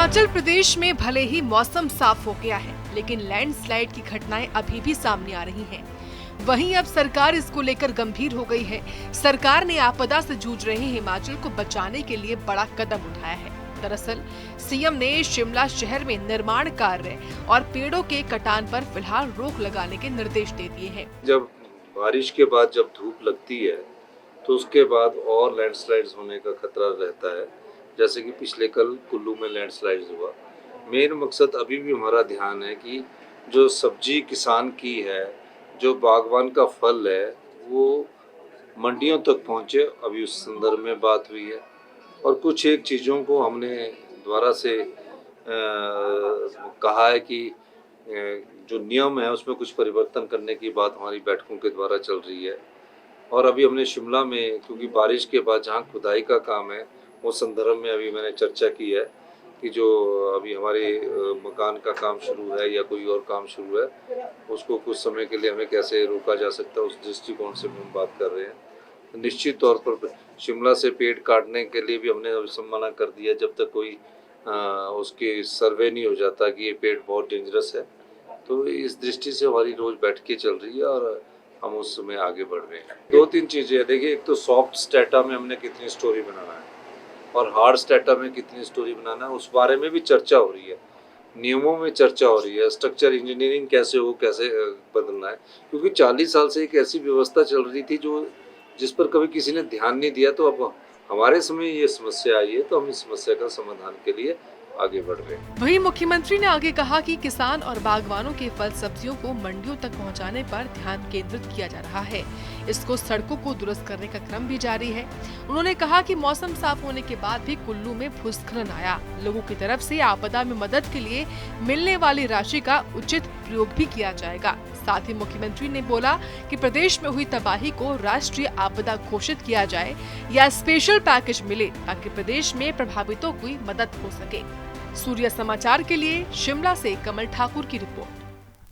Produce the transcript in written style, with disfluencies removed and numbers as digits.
हिमाचल प्रदेश में भले ही मौसम साफ हो गया है, लेकिन लैंडस्लाइड की घटनाएं अभी भी सामने आ रही हैं। वहीं अब सरकार इसको लेकर गंभीर हो गई है। सरकार ने आपदा से जूझ रहे हिमाचल को बचाने के लिए बड़ा कदम उठाया है। दरअसल सीएम ने शिमला शहर में निर्माण कार्य और पेड़ों के कटान पर फिलहाल रोक लगाने के निर्देश दे दिए हैं। जब बारिश के बाद जब धूप लगती है तो उसके बाद और लैंडस्लाइड्स होने का खतरा रहता है, जैसे कि पिछले कल कुल्लू में लैंडस्लाइड्स हुआ। मेन मकसद अभी भी हमारा ध्यान है कि जो सब्जी किसान की है, जो बागवान का फल है, वो मंडियों तक पहुँचे। अभी उस संदर्भ में बात हुई है और कुछ एक चीज़ों को हमने दोबारा से कहा है कि जो नियम है उसमें कुछ परिवर्तन करने की बात हमारी बैठकों के द्वारा चल रही है। और अभी हमने शिमला में, क्योंकि बारिश के बाद जहाँ खुदाई का काम है, उस संदर्भ में अभी मैंने चर्चा की है कि जो अभी हमारे मकान का काम शुरू है या कोई और काम शुरू है, उसको कुछ समय के लिए हमें कैसे रोका जा सकता है, उस दृष्टिकोण से भी हम बात कर रहे हैं। निश्चित तौर पर शिमला से पेड़ काटने के लिए भी हमने मना कर दिया जब तक कोई उसके सर्वे नहीं हो जाता कि ये पेड़ बहुत डेंजरस है। तो इस दृष्टि से हमारी रोज बैठकें चल रही है और हम उसमें आगे बढ़ रहे हैं। दो तीन चीज़ें हैं। देखिए, एक तो सॉफ्ट स्टेटा में हमने कितनी स्टोरी बनाना है और हार्ड स्टेटा में कितनी स्टोरी बनाना है, उस बारे में भी चर्चा हो रही है। नियमों में चर्चा हो रही है, स्ट्रक्चर इंजीनियरिंग कैसे हो, कैसे बदलना है। क्योंकि 40 साल से एक ऐसी व्यवस्था चल रही थी जिस पर कभी किसी ने ध्यान नहीं दिया। तो अब हमारे समय ये समस्या आई है, तो हम इस समस्या का समाधान के लिए आगे बढ़ रहे हैं। वहीं मुख्यमंत्री ने आगे कहा कि किसान और बागवानों के फल सब्जियों को मंडियों तक पहुंचाने पर ध्यान केंद्रित किया जा रहा है। इसको सड़कों को दुरुस्त करने का क्रम भी जारी है। उन्होंने कहा कि मौसम साफ होने के बाद भी कुल्लू में भूस्खलन आया। लोगों की तरफ से आपदा में मदद के लिए मिलने वाली राशि का उचित प्रयोग भी किया जाएगा। साथ ही मुख्यमंत्री ने बोला कि प्रदेश में हुई तबाही को राष्ट्रीय आपदा घोषित किया जाए या स्पेशल पैकेज मिले, ताकि प्रदेश में प्रभावितों की मदद हो सके। सूर्य समाचार के लिए शिमला से कमल ठाकुर की रिपोर्ट।